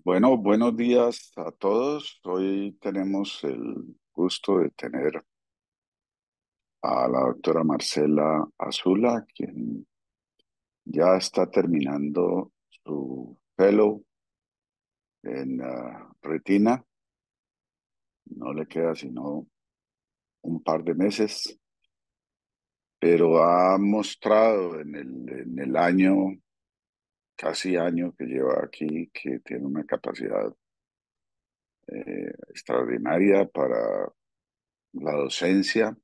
Bueno, buenos días a todos. Hoy tenemos el gusto de tener a la doctora Marcela Azula, quien ya está terminando su fellow en retina. No le queda sino un par de meses, pero ha mostrado en el año, casi año que lleva aquí, que tiene una capacidad extraordinaria para la docencia.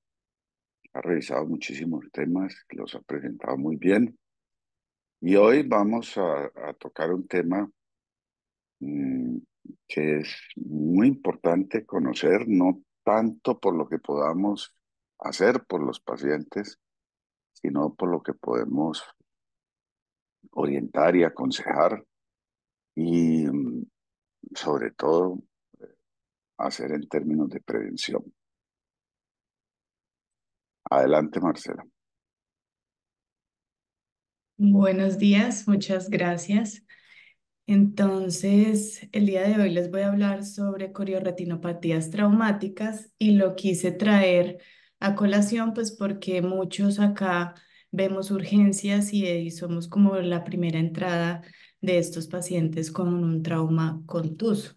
Ha revisado muchísimos temas, los ha presentado muy bien. Y hoy vamos a tocar un tema mm, que es muy importante conocer, no tanto por lo que podamos hacer por los pacientes, sino por lo que podemos orientar y aconsejar y sobre todo hacer en términos de prevención. Adelante, Marcela. Buenos días, muchas gracias. Entonces, el día de hoy les voy a hablar sobre coriorretinopatías traumáticas y lo quise traer a colación, pues porque muchos acá vemos urgencias y somos como la primera entrada de estos pacientes con un trauma contuso.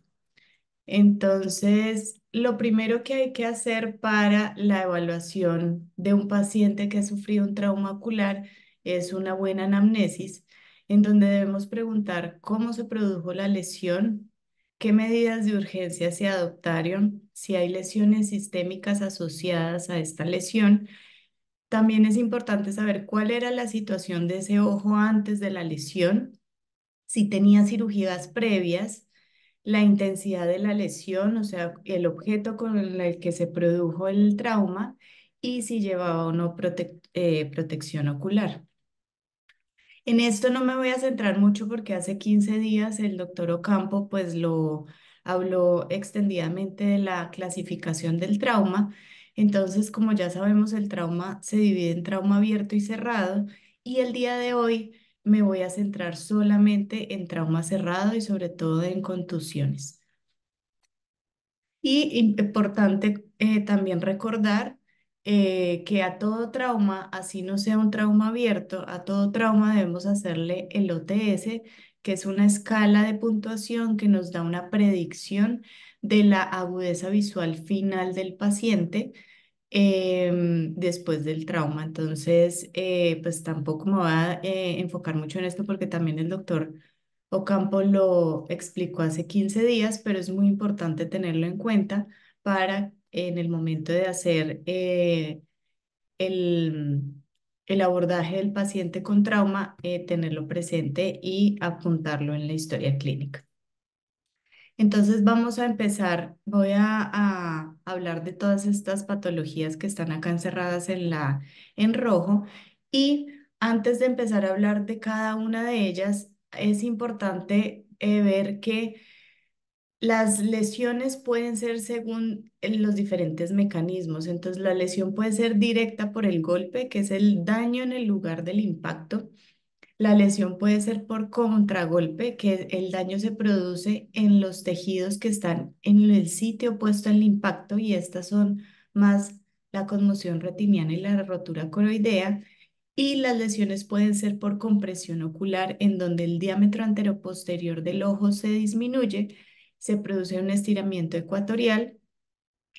Entonces, lo primero que hay que hacer para la evaluación de un paciente que ha sufrido un trauma ocular es una buena anamnesis, en donde debemos preguntar cómo se produjo la lesión, qué medidas de urgencia se adoptaron, si hay lesiones sistémicas asociadas a esta lesión. También es importante saber cuál era la situación de ese ojo antes de la lesión, si tenía cirugías previas, la intensidad de la lesión, o sea, el objeto con el que se produjo el trauma y si llevaba o no protección ocular. En esto no me voy a centrar mucho porque hace 15 días el doctor Ocampo pues lo habló extendidamente de la clasificación del trauma. Entonces, como ya sabemos, el trauma se divide en trauma abierto y cerrado y el día de hoy me voy a centrar solamente en trauma cerrado y sobre todo en contusiones. Y importante también recordar que a todo trauma, así no sea un trauma abierto, a todo trauma debemos hacerle el OTS, que es una escala de puntuación que nos da una predicción de la agudeza visual final del paciente después del trauma. Entonces, pues tampoco me voy a enfocar mucho en esto porque también el doctor Ocampo lo explicó hace 15 días, pero es muy importante tenerlo en cuenta para en el momento de hacer el, el abordaje del paciente con trauma, tenerlo presente y apuntarlo en la historia clínica. Entonces vamos a empezar, voy a hablar de todas estas patologías que están acá encerradas en rojo y antes de empezar a hablar de cada una de ellas, es importante ver que las lesiones pueden ser según los diferentes mecanismos. Entonces la lesión puede ser directa por el golpe, que es el daño en el lugar del impacto. La lesión puede ser por contragolpe, que el daño se produce en los tejidos que están en el sitio opuesto al impacto y estas son más la conmoción retiniana y la rotura coroidea. Y las lesiones pueden ser por compresión ocular, en donde el diámetro anteroposterior del ojo se disminuye, se produce un estiramiento ecuatorial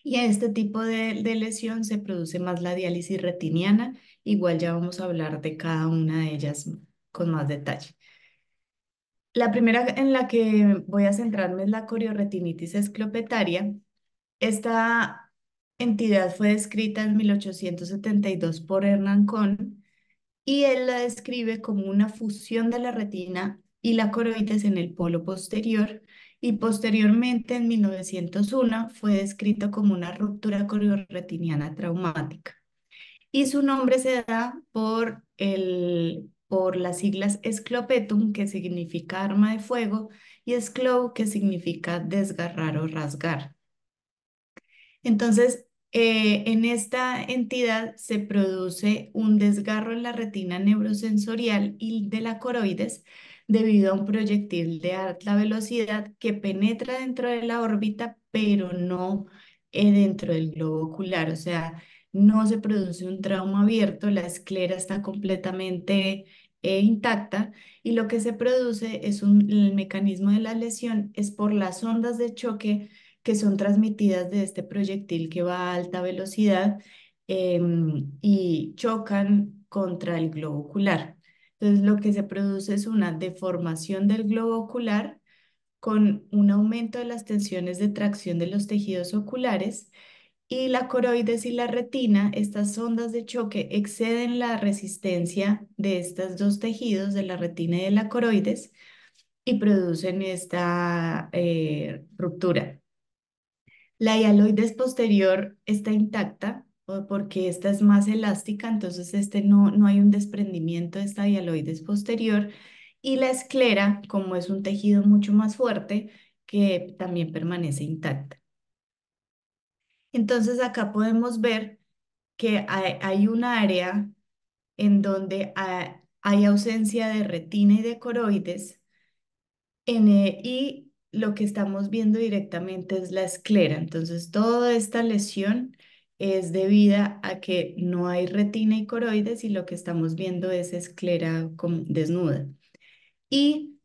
y a este tipo de lesión se produce más la diálisis retiniana. Igual ya vamos a hablar de cada una de ellas con más detalle. La primera en la que voy a centrarme es la corioretinitis esclerotidia. Esta entidad fue descrita en 1872 por Hernán Kohn y él la describe como una fusión de la retina y la coroides en el polo posterior y posteriormente en 1901 fue descrito como una ruptura corioretiniana traumática. Y su nombre se da por las siglas Sclopetum, que significa arma de fuego, y Sclo, que significa desgarrar o rasgar. Entonces, en esta entidad se produce un desgarro en la retina neurosensorial y de la coroides, debido a un proyectil de alta velocidad que penetra dentro de la órbita, pero no dentro del globo ocular. O sea, no se produce un trauma abierto, la esclera está completamente intacta y lo que se produce es el mecanismo de la lesión es por las ondas de choque que son transmitidas de este proyectil que va a alta velocidad y chocan contra el globo ocular. Entonces, lo que se produce es una deformación del globo ocular con un aumento de las tensiones de tracción de los tejidos oculares y la coroides y la retina, estas ondas de choque exceden la resistencia de estos dos tejidos, de la retina y de la coroides, y producen esta ruptura. La hialoides posterior está intacta porque esta es más elástica, entonces no hay un desprendimiento de esta hialoides posterior. Y la esclera, como es un tejido mucho más fuerte, que también permanece intacta. Entonces acá podemos ver que hay un área en donde hay ausencia de retina y de coroides y lo que estamos viendo directamente es la esclera. Entonces, toda esta lesión es debida a que no hay retina y coroides y lo que estamos viendo es esclera desnuda. Y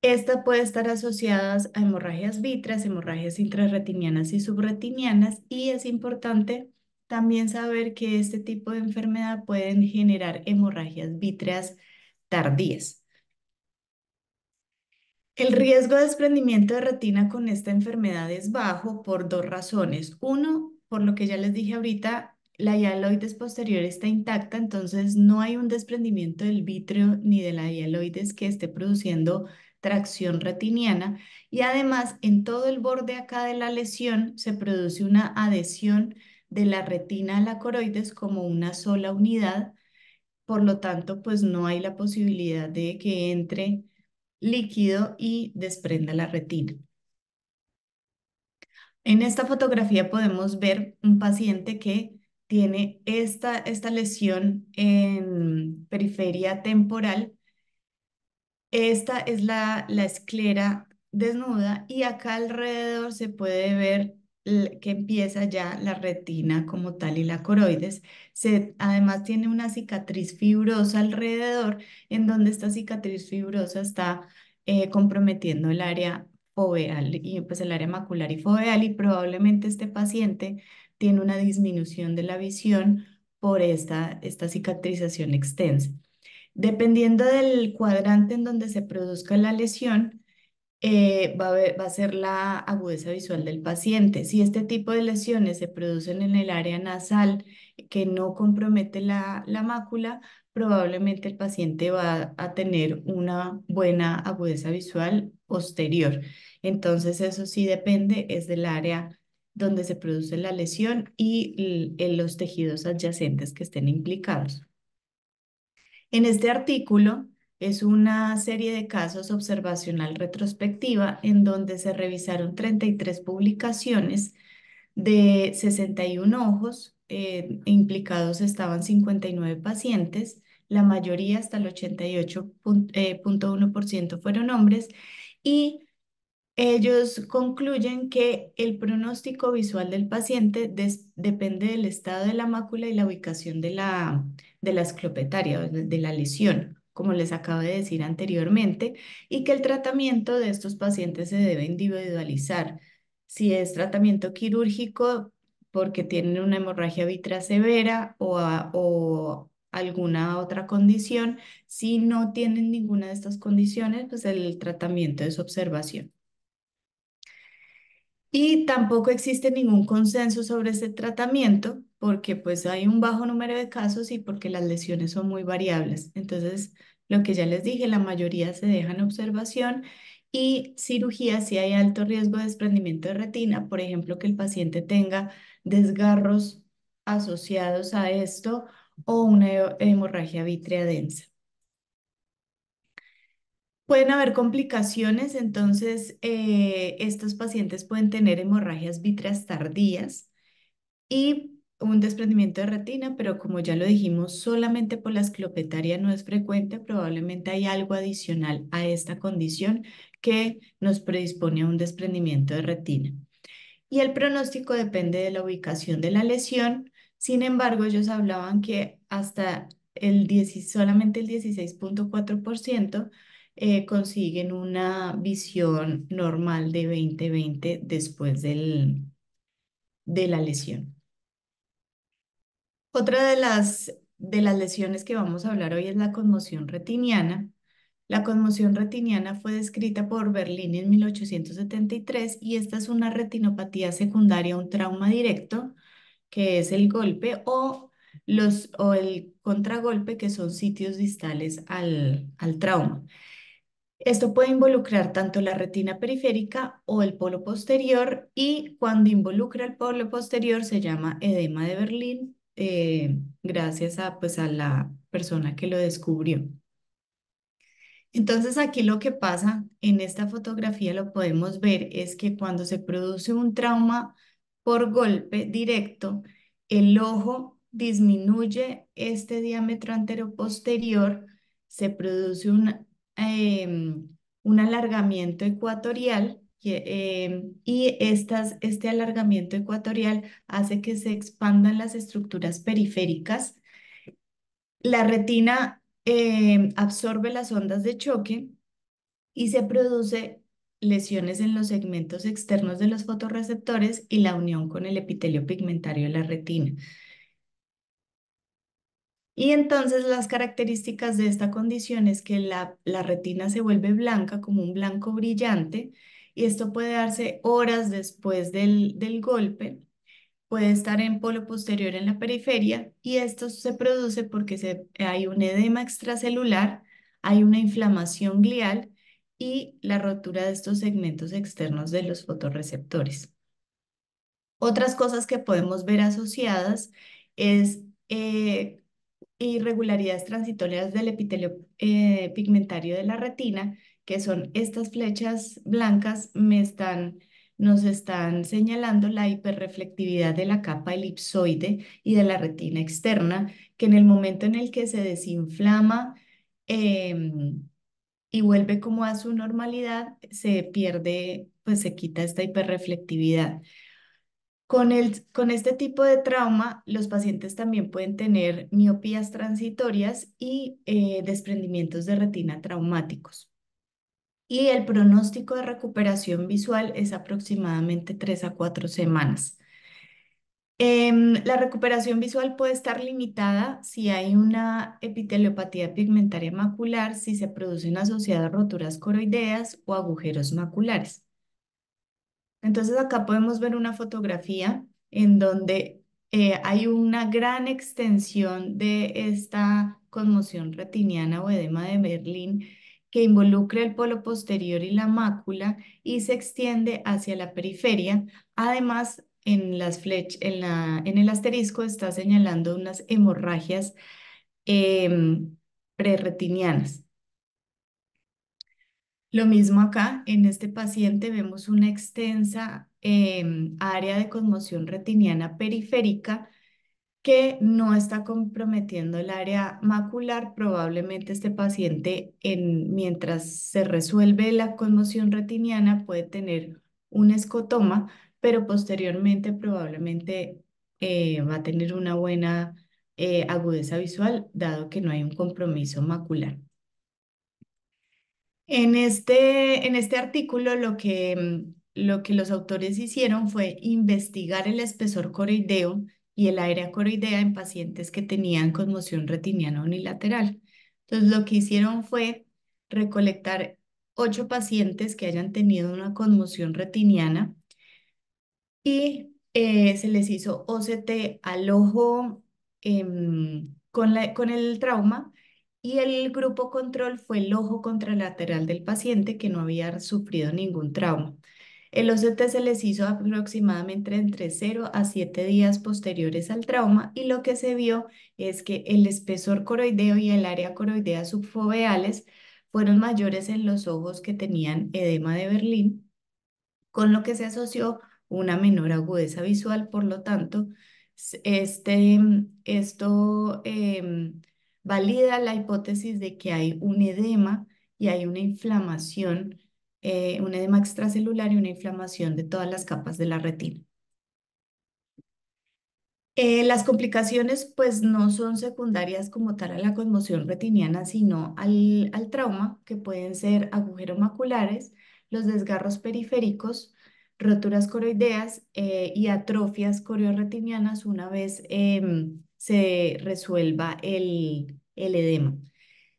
esta puede estar asociada a hemorragias vítreas, hemorragias intrarretinianas y subretinianas, y es importante también saber que este tipo de enfermedad pueden generar hemorragias vítreas tardías. El riesgo de desprendimiento de retina con esta enfermedad es bajo por dos razones. Uno, por lo que ya les dije ahorita, la hialoides posterior está intacta, entonces no hay un desprendimiento del vítreo ni de la hialoides que esté produciendo tracción retiniana. Y además, en todo el borde acá de la lesión se produce una adhesión de la retina a la coroides como una sola unidad. Por lo tanto, pues no hay la posibilidad de que entre líquido y desprenda la retina. En esta fotografía podemos ver un paciente que tiene esta lesión en periferia temporal. Esta es la esclera desnuda y acá alrededor se puede ver que empieza ya la retina como tal y la coroides. Además tiene una cicatriz fibrosa alrededor en donde esta cicatriz fibrosa está comprometiendo el área foveal y pues el área macular y foveal y probablemente este paciente tiene una disminución de la visión por esta cicatrización extensa. Dependiendo del cuadrante en donde se produzca la lesión, va a ser la agudeza visual del paciente. Si este tipo de lesiones se producen en el área nasal que no compromete la mácula, probablemente el paciente va a tener una buena agudeza visual posterior. Entonces, eso sí depende, es del área donde se produce la lesión y los tejidos adyacentes que estén implicados. En este artículo es una serie de casos observacional retrospectiva en donde se revisaron 33 publicaciones de 61 ojos. Implicados estaban 59 pacientes, la mayoría, hasta el 88,1% fueron hombres, y ellos concluyen que el pronóstico visual del paciente depende del estado de la mácula y la ubicación de la esclopetaria, o de la lesión, como les acabo de decir anteriormente, y que el tratamiento de estos pacientes se debe individualizar. Si es tratamiento quirúrgico porque tienen una hemorragia vitrea severa o alguna otra condición, si no tienen ninguna de estas condiciones, pues el tratamiento es observación. Y tampoco existe ningún consenso sobre ese tratamiento porque pues hay un bajo número de casos y porque las lesiones son muy variables. Entonces, lo que ya les dije, la mayoría se deja en observación y cirugía si hay alto riesgo de desprendimiento de retina, por ejemplo, que el paciente tenga desgarros asociados a esto o una hemorragia vítrea densa. Pueden haber complicaciones, entonces estos pacientes pueden tener hemorragias vítreas tardías y un desprendimiento de retina, pero como ya lo dijimos, solamente por la escleropetaria no es frecuente, probablemente hay algo adicional a esta condición que nos predispone a un desprendimiento de retina. Y el pronóstico depende de la ubicación de la lesión. Sin embargo, ellos hablaban que hasta solamente el 16,4% consiguen una visión normal de 20/20 después de la lesión. Otra de las lesiones que vamos a hablar hoy es la conmoción retiniana. La conmoción retiniana fue descrita por Berlín en 1873 y esta es una retinopatía secundaria a un trauma directo, que es el golpe o el contragolpe, que son sitios distales al trauma. Esto puede involucrar tanto la retina periférica o el polo posterior y cuando involucra el polo posterior se llama edema de Berlín, gracias a la persona que lo descubrió. Entonces aquí lo que pasa en esta fotografía lo podemos ver es que cuando se produce un trauma por golpe directo, el ojo disminuye este diámetro anteroposterior, se produce un alargamiento ecuatorial y este alargamiento ecuatorial hace que se expandan las estructuras periféricas. La retina absorbe las ondas de choque y se produce lesiones en los segmentos externos de los fotorreceptores y la unión con el epitelio pigmentario de la retina. Y entonces las características de esta condición es que la retina se vuelve blanca como un blanco brillante y esto puede darse horas después del golpe. Puede estar en polo posterior en la periferia y esto se produce porque hay un edema extracelular, hay una inflamación glial y la rotura de estos segmentos externos de los fotorreceptores. Otras cosas que podemos ver asociadas es irregularidades transitorias del epitelio pigmentario de la retina, que son estas flechas blancas, nos están señalando la hiperreflectividad de la capa elipsoide y de la retina externa, que en el momento en el que se desinflama y vuelve como a su normalidad, se pierde, pues se quita esta hiperreflectividad. Con este tipo de trauma, los pacientes también pueden tener miopías transitorias y desprendimientos de retina traumáticos. Y el pronóstico de recuperación visual es aproximadamente 3 a 4 semanas. La recuperación visual puede estar limitada si hay una epiteliopatía pigmentaria macular, si se producen asociadas roturas coroideas o agujeros maculares. Entonces acá podemos ver una fotografía en donde hay una gran extensión de esta conmoción retiniana o edema de Berlín que involucra el polo posterior y la mácula y se extiende hacia la periferia. Además, en el asterisco está señalando unas hemorragias prerretinianas. Lo mismo acá, en este paciente vemos una extensa área de conmoción retiniana periférica que no está comprometiendo el área macular. Probablemente este paciente, mientras se resuelve la conmoción retiniana, puede tener un escotoma, pero posteriormente probablemente va a tener una buena agudeza visual, dado que no hay un compromiso macular. En este artículo lo que los autores hicieron fue investigar el espesor coroideo y el área coroidea en pacientes que tenían conmoción retiniana unilateral. Entonces, lo que hicieron fue recolectar 8 pacientes que hayan tenido una conmoción retiniana y se les hizo OCT al ojo con el trauma y el grupo control fue el ojo contralateral del paciente que no había sufrido ningún trauma. El OCT se les hizo aproximadamente entre 0 a 7 días posteriores al trauma y lo que se vio es que el espesor coroideo y el área coroidea subfoveales fueron mayores en los ojos que tenían edema de Berlín, con lo que se asoció una menor agudeza visual, por lo tanto, Esto valida la hipótesis de que hay un edema y hay una inflamación, un edema extracelular y una inflamación de todas las capas de la retina. Las complicaciones pues no son secundarias como tal a la conmoción retiniana, sino al trauma, que pueden ser agujeros maculares, los desgarros periféricos, roturas coroideas y atrofias corioretinianas una vez se resuelva el edema.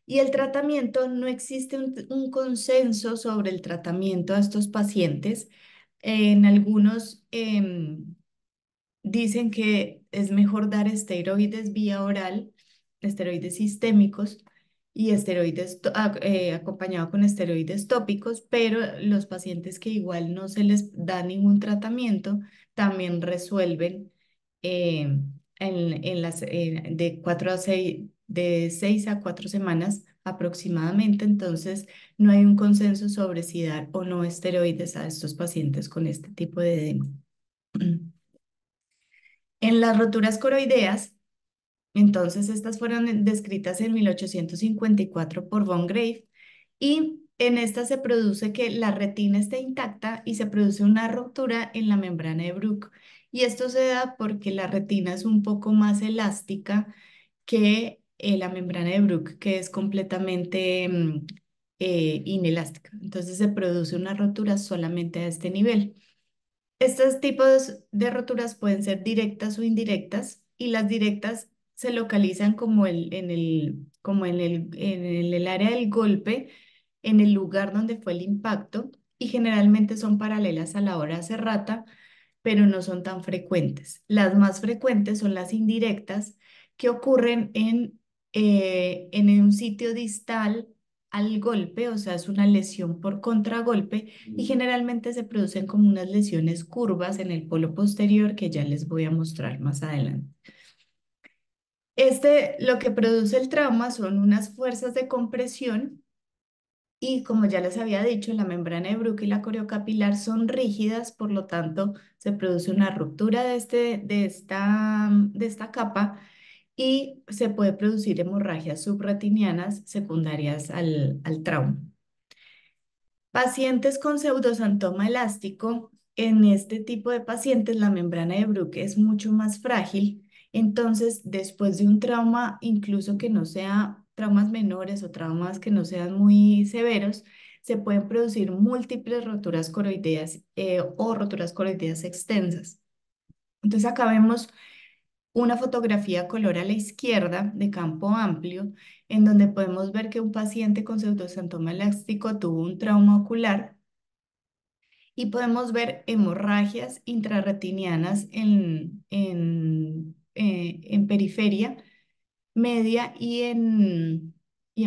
Y el tratamiento, no existe un consenso sobre el tratamiento a estos pacientes. En algunos dicen que es mejor dar esteroides vía oral, esteroides sistémicos y acompañado con esteroides tópicos, pero los pacientes que igual no se les da ningún tratamiento también resuelven eh, de 6 a 4 semanas aproximadamente. Entonces, no hay un consenso sobre si dar o no esteroides a estos pacientes con este tipo de edema. En las roturas coroideas, entonces estas fueron descritas en 1854 por von Graeff, y en esta se produce que la retina esté intacta y se produce una ruptura en la membrana de Bruch. Y esto se da porque la retina es un poco más elástica que la membrana de Bruch, que es completamente inelástica. Entonces se produce una rotura solamente a este nivel. Estos tipos de roturas pueden ser directas o indirectas, y las directas se localizan como en el área del golpe, en el lugar donde fue el impacto, y generalmente son paralelas a la hora serrata, pero no son tan frecuentes. Las más frecuentes son las indirectas, que ocurren en un sitio distal al golpe, o sea, es una lesión por contragolpe, y generalmente se producen como unas lesiones curvas en el polo posterior que ya les voy a mostrar más adelante. Lo que produce el trauma son unas fuerzas de compresión, y como ya les había dicho, la membrana de Bruch y la coriocapilar son rígidas, por lo tanto se produce una ruptura de esta capa, y se puede producir hemorragias subretinianas secundarias al trauma. Pacientes con pseudosantoma elástico, en este tipo de pacientes la membrana de Bruch es mucho más frágil. Entonces, después de un trauma, incluso que no sea traumas menores o traumas que no sean muy severos, se pueden producir múltiples roturas coroideas o roturas coroideas extensas. Entonces, acá vemos una fotografía color a la izquierda de campo amplio, en donde podemos ver que un paciente con pseudosantoma elástico tuvo un trauma ocular, y podemos ver hemorragias intrarretinianas en periferia media y en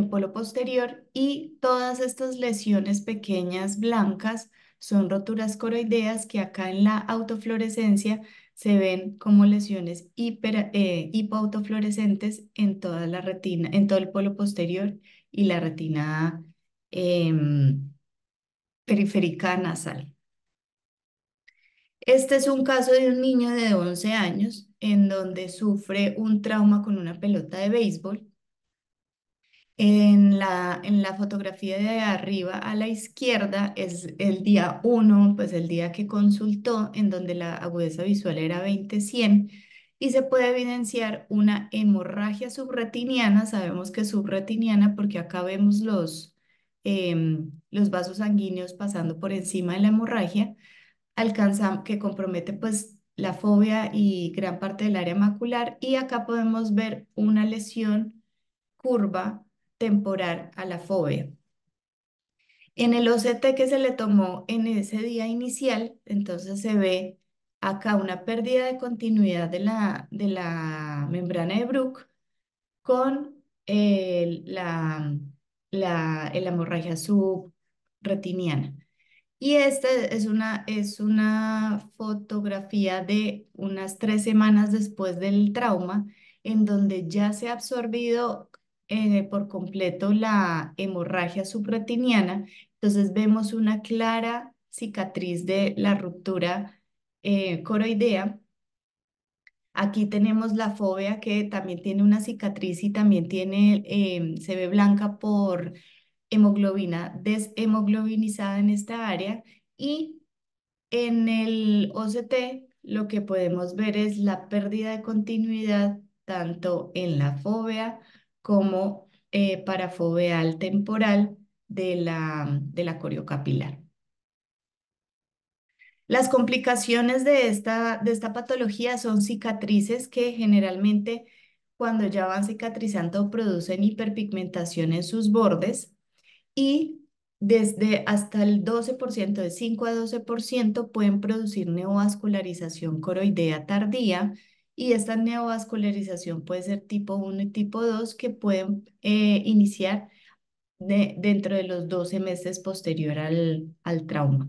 polo posterior, y todas estas lesiones pequeñas blancas son roturas coroideas que acá en la autofluorescencia se ven como lesiones hipoautofluorescentes en toda la retina, en todo el polo posterior y la retina em, periférica nasal. Este es un caso de un niño de 11 años en donde sufre un trauma con una pelota de béisbol. En la fotografía de arriba a la izquierda es el día 1, pues el día que consultó, en donde la agudeza visual era 20/100, y se puede evidenciar una hemorragia subretiniana. Sabemos que es subretiniana porque acá vemos los vasos sanguíneos pasando por encima de la hemorragia, que compromete pues la fovea y gran parte del área macular, y acá podemos ver una lesión curva temporal a la fovea. En el OCT que se le tomó en ese día inicial, entonces se ve acá una pérdida de continuidad de la membrana de Bruch con la hemorragia subretiniana. Y esta es una fotografía de unas 3 semanas después del trauma, en donde ya se ha absorbido por completo la hemorragia subretiniana. Entonces vemos una clara cicatriz de la ruptura coroidea, Aquí tenemos la fóvea que también tiene una cicatriz y también tiene, se ve blanca por hemoglobina deshemoglobinizada en esta área. Y en el OCT lo que podemos ver es la pérdida de continuidad tanto en la fóvea como parafoveal temporal de la coriocapilar. Las complicaciones de esta patología son cicatrices que generalmente cuando ya van cicatrizando producen hiperpigmentación en sus bordes y desde hasta el 12%, de 5 a 12% pueden producir neovascularización coroidea tardía y esta neovascularización puede ser tipo 1 y tipo 2 que pueden iniciar dentro de los 12 meses posterior al trauma.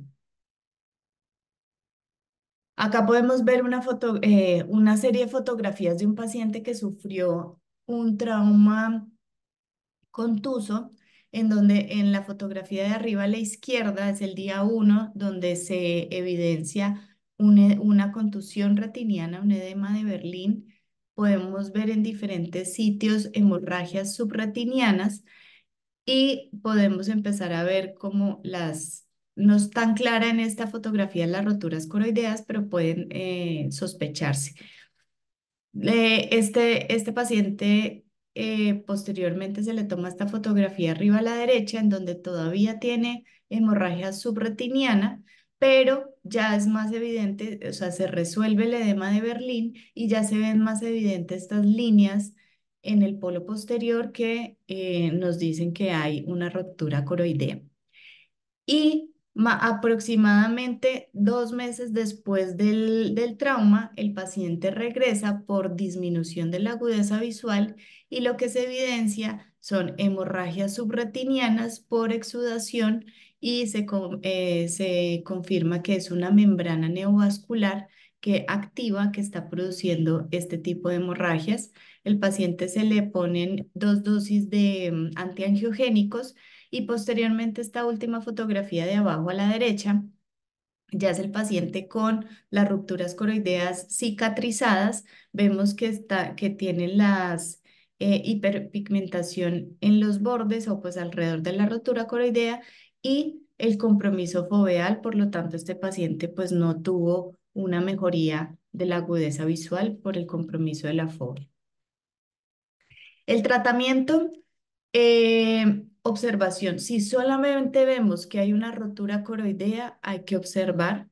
Acá podemos ver una serie de fotografías de un paciente que sufrió un trauma contuso, en donde en la fotografía de arriba a la izquierda es el día 1, donde se evidencia una contusión retiniana, un edema de Berlín. Podemos ver en diferentes sitios hemorragias subretinianas y podemos empezar a ver cómo no es tan clara en esta fotografía las roturas coroideas, pero pueden sospecharse. Este paciente posteriormente se le toma esta fotografía arriba a la derecha, en donde todavía tiene hemorragia subretiniana, pero ya es más evidente, o sea, se resuelve el edema de Berlín y ya se ven más evidentes estas líneas en el polo posterior que nos dicen que hay una ruptura coroidea. Y aproximadamente 2 meses después del trauma, el paciente regresa por disminución de la agudeza visual y lo que se evidencia son hemorragias subretinianas por exudación y se confirma que es una membrana neovascular que activa, que está produciendo este tipo de hemorragias. El paciente se le ponen 2 dosis de antiangiogénicos y posteriormente esta última fotografía de abajo a la derecha ya es el paciente con las rupturas coroideas cicatrizadas. Vemos que tiene las hiperpigmentación en los bordes o pues alrededor de la rotura coroidea y el compromiso foveal. Por lo tanto, este paciente pues no tuvo una mejoría de la agudeza visual por el compromiso de la fovea. El tratamiento, observación. Si solamente vemos que hay una rotura coroidea, hay que observar.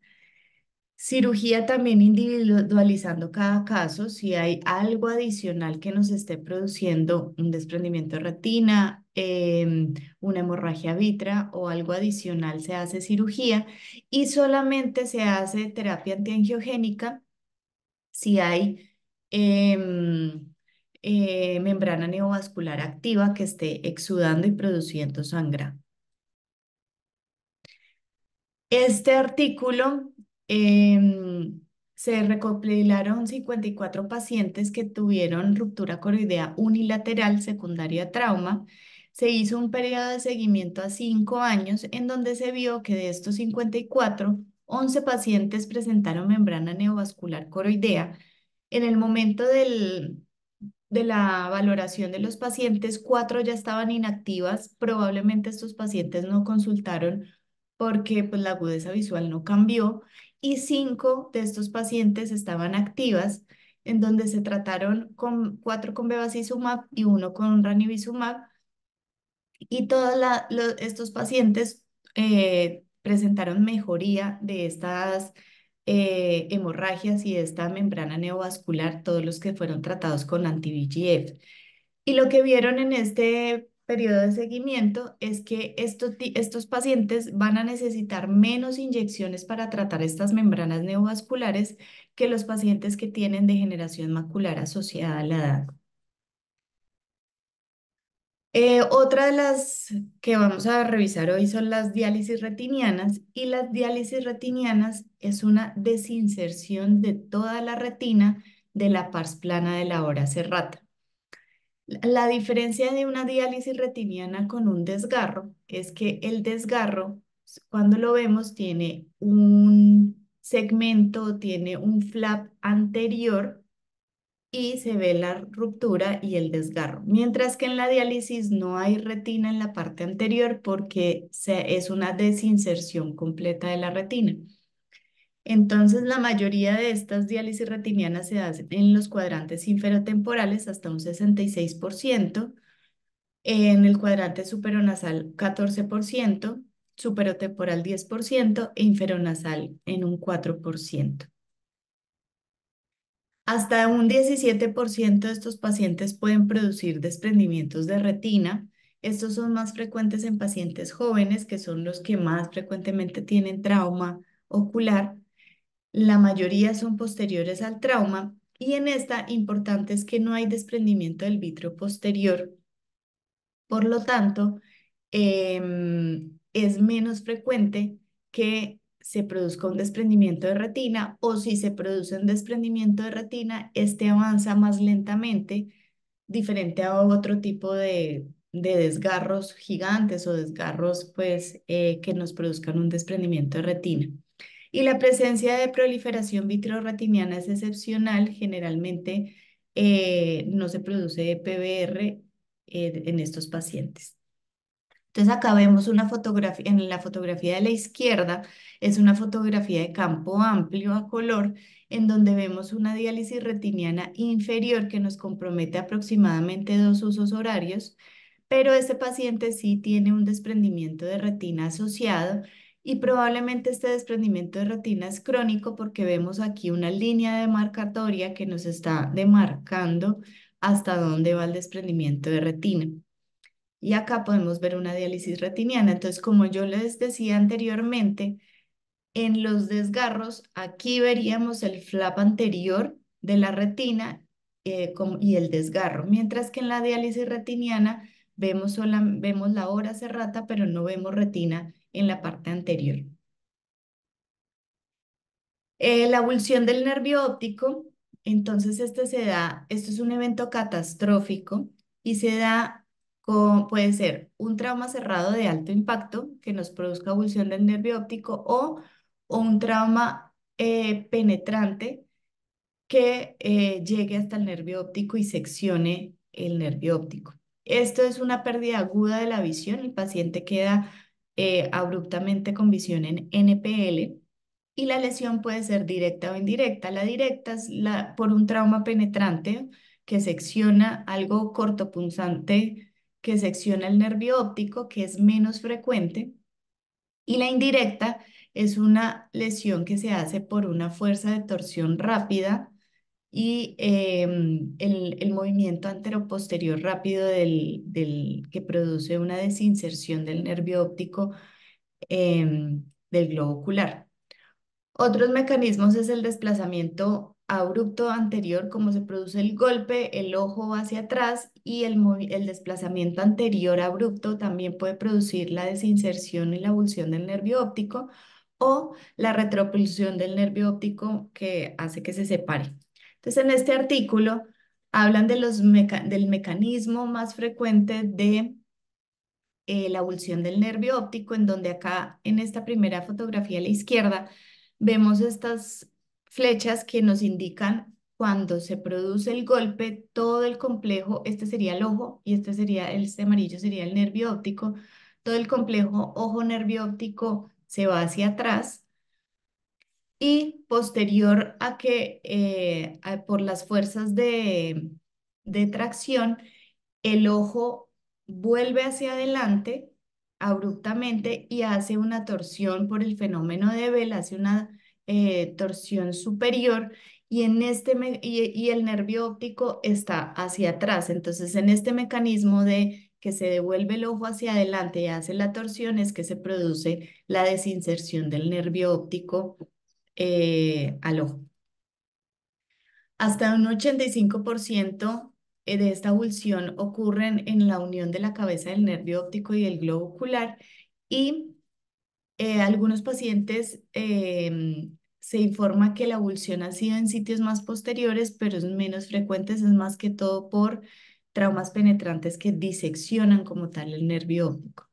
Cirugía también individualizando cada caso. Si hay algo adicional que nos esté produciendo un desprendimiento de retina, una hemorragia vitrea o algo adicional, se hace cirugía y solamente se hace terapia antiangiogénica si hay membrana neovascular activa que esté exudando y produciendo sangre. Este artículo se recopilaron 54 pacientes que tuvieron ruptura coroidea unilateral secundaria a trauma. Se hizo un periodo de seguimiento a 5 años en donde se vio que de estos 54, 11 pacientes presentaron membrana neovascular coroidea. En el momento de la valoración de los pacientes, 4 ya estaban inactivas. Probablemente estos pacientes no consultaron porque pues, la agudeza visual no cambió y 5 de estos pacientes estaban activas, en donde se trataron con 4 con bevacizumab y 1 con ranibizumab y todos estos pacientes presentaron mejoría de estas hemorragias y de esta membrana neovascular, todos los que fueron tratados con anti-VEGF. Y lo que vieron en este periodo de seguimiento es que estos pacientes van a necesitar menos inyecciones para tratar estas membranas neovasculares que los pacientes que tienen degeneración macular asociada a la edad. Otra de las que vamos a revisar hoy son las diálisis retinianas y las diálisis retinianas es una desinserción de toda la retina de la pars plana de la hora serrata. La diferencia de una diálisis retiniana con un desgarro es que el desgarro, cuando lo vemos, tiene un segmento, tiene un flap anterior y se ve la ruptura y el desgarro, mientras que en la diálisis no hay retina en la parte anterior porque es una desinserción completa de la retina. Entonces, la mayoría de estas diálisis retinianas se hacen en los cuadrantes inferotemporales hasta un 66%, en el cuadrante superonasal 14%, superotemporal 10% e inferonasal en un 4%. Hasta un 17% de estos pacientes pueden producir desprendimientos de retina. Estos son más frecuentes en pacientes jóvenes, que son los que más frecuentemente tienen trauma ocular. La mayoría son posteriores al trauma y en esta importante es que no hay desprendimiento del vítreo posterior. Por lo tanto, es menos frecuente que se produzca un desprendimiento de retina o si se produce un desprendimiento de retina, este avanza más lentamente, diferente a otro tipo de desgarros gigantes o desgarros pues, que nos produzcan un desprendimiento de retina. Y la presencia de proliferación vitreoretiniana es excepcional, generalmente no se produce PBR en estos pacientes. Entonces acá vemos una fotografía, en la fotografía de la izquierda es una fotografía de campo amplio a color en donde vemos una diálisis retiniana inferior que nos compromete aproximadamente 2 usos horarios, pero este paciente sí tiene un desprendimiento de retina asociado y probablemente este desprendimiento de retina es crónico porque vemos aquí una línea demarcatoria que nos está demarcando hasta dónde va el desprendimiento de retina. Y acá podemos ver una diálisis retiniana. Entonces, como yo les decía anteriormente, en los desgarros, aquí veríamos el flap anterior de la retina y el desgarro, mientras que en la diálisis retiniana vemos la hora serrata, pero no vemos retina en la parte anterior. La abulsión del nervio óptico, entonces esto es un evento catastrófico y puede ser un trauma cerrado de alto impacto que nos produzca abulsión del nervio óptico o un trauma penetrante que llegue hasta el nervio óptico y seccione el nervio óptico. Esto es una pérdida aguda de la visión, el paciente queda abruptamente con visión en NPL y la lesión puede ser directa o indirecta. La directa es por un trauma penetrante que secciona algo cortopunzante, que secciona el nervio óptico, que es menos frecuente. Y la indirecta es una lesión que se hace por una fuerza de torsión rápida y el movimiento anteroposterior rápido que produce una desinserción del nervio óptico del globo ocular. Otros mecanismos es el desplazamiento abrupto anterior, como se produce el golpe, el ojo va hacia atrás y el desplazamiento anterior abrupto también puede producir la desinserción y la abulsión del nervio óptico o la retropulsión del nervio óptico que hace que se separe. Entonces, en este artículo hablan del mecanismo más frecuente de la abulsión del nervio óptico, en donde acá en esta primera fotografía a la izquierda vemos estas flechas que nos indican cuando se produce el golpe, todo el complejo, este sería el ojo y este amarillo sería el nervio óptico, todo el complejo ojo nervio óptico se va hacia atrás y posterior a que por las fuerzas de tracción, el ojo vuelve hacia adelante abruptamente y hace una torsión por el fenómeno de Bell, hace una torsión superior y el nervio óptico está hacia atrás. Entonces, en este mecanismo de que se devuelve el ojo hacia adelante y hace la torsión es que se produce la desinserción del nervio óptico al ojo. Hasta un 85% de esta abulsión ocurren en la unión de la cabeza del nervio óptico y el globo ocular y algunos pacientes se informa que la abulsión ha sido en sitios más posteriores, pero es menos frecuente, es más que todo por traumas penetrantes que diseccionan como tal el nervio óptico.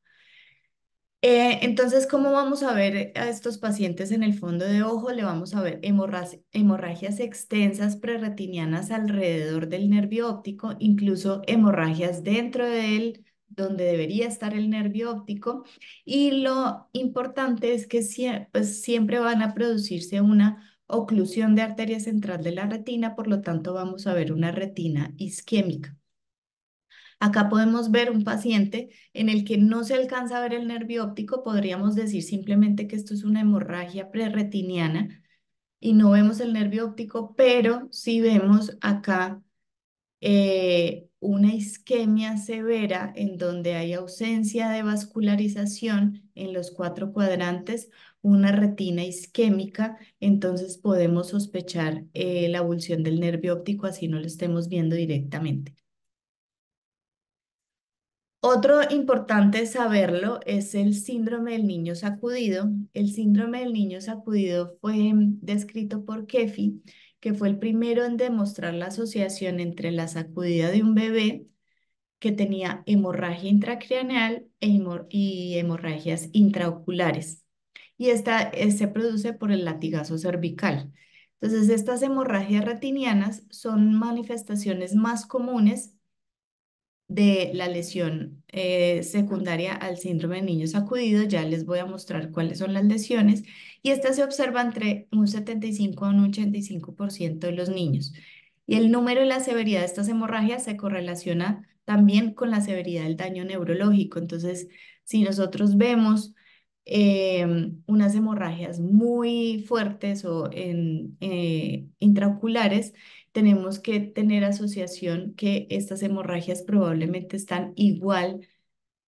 Entonces, ¿cómo vamos a ver a estos pacientes en el fondo de ojo? Le vamos a ver hemorragias extensas prerretinianas alrededor del nervio óptico, incluso hemorragias dentro de él, donde debería estar el nervio óptico. Y lo importante es que pues, siempre van a producirse una oclusión de arteria central de la retina, por lo tanto vamos a ver una retina isquémica. Acá podemos ver un paciente en el que no se alcanza a ver el nervio óptico, podríamos decir simplemente que esto es una hemorragia prerretiniana y no vemos el nervio óptico, pero sí vemos acá una isquemia severa en donde hay ausencia de vascularización en los cuatro cuadrantes, una retina isquémica, entonces podemos sospechar la abulsión del nervio óptico, así no lo estemos viendo directamente. Otro importante saberlo es el síndrome del niño sacudido. El síndrome del niño sacudido fue descrito por Kefi, que fue el primero en demostrar la asociación entre la sacudida de un bebé que tenía hemorragia intracraneal y hemorragias intraoculares. Y esta se produce por el latigazo cervical. Entonces, estas hemorragias retinianas son manifestaciones más comunes de la lesión secundaria al síndrome del niño sacudido. Ya les voy a mostrar cuáles son las lesiones y esta se observa entre un 75 a un 85% de los niños. Y el número y la severidad de estas hemorragias se correlaciona también con la severidad del daño neurológico. Entonces, si nosotros vemos unas hemorragias muy fuertes o intraoculares, tenemos que tener asociación que estas hemorragias probablemente están igual,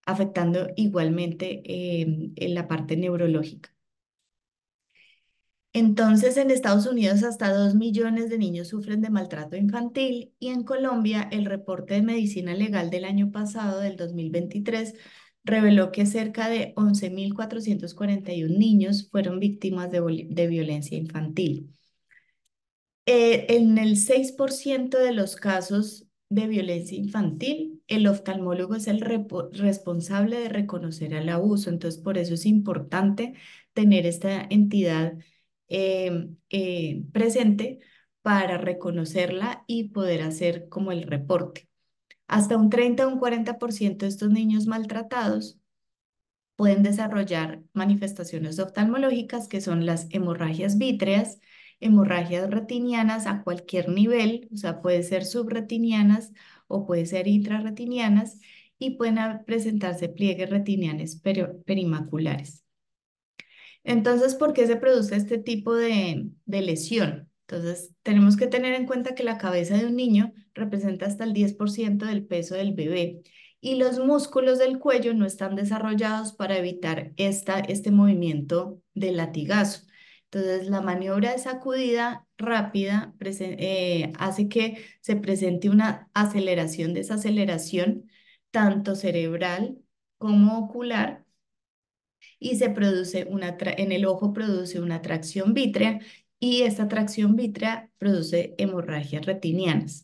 afectando igualmente en la parte neurológica. Entonces, en Estados Unidos hasta 2 millones de niños sufren de maltrato infantil y en Colombia el reporte de medicina legal del año pasado, del 2023, reveló que cerca de 11.441 niños fueron víctimas de violencia infantil. En el 6% de los casos de violencia infantil, el oftalmólogo es el responsable de reconocer el abuso. Entonces, por eso es importante tener esta entidad presente para reconocerla y poder hacer como el reporte. Hasta un 30 o un 40% de estos niños maltratados pueden desarrollar manifestaciones oftalmológicas que son las hemorragias vítreas, hemorragias retinianas a cualquier nivel, o sea, puede ser subretinianas o puede ser intrarretinianas y pueden presentarse pliegues retinianos perimaculares. Entonces, ¿por qué se produce este tipo de lesión? Entonces, tenemos que tener en cuenta que la cabeza de un niño representa hasta el 10% del peso del bebé y los músculos del cuello no están desarrollados para evitar este movimiento de latigazo. Entonces, la maniobra de sacudida rápida hace que se presente una aceleración, desaceleración, tanto cerebral como ocular y se produce en el ojo produce una tracción vítrea y esta tracción vítrea produce hemorragias retinianas.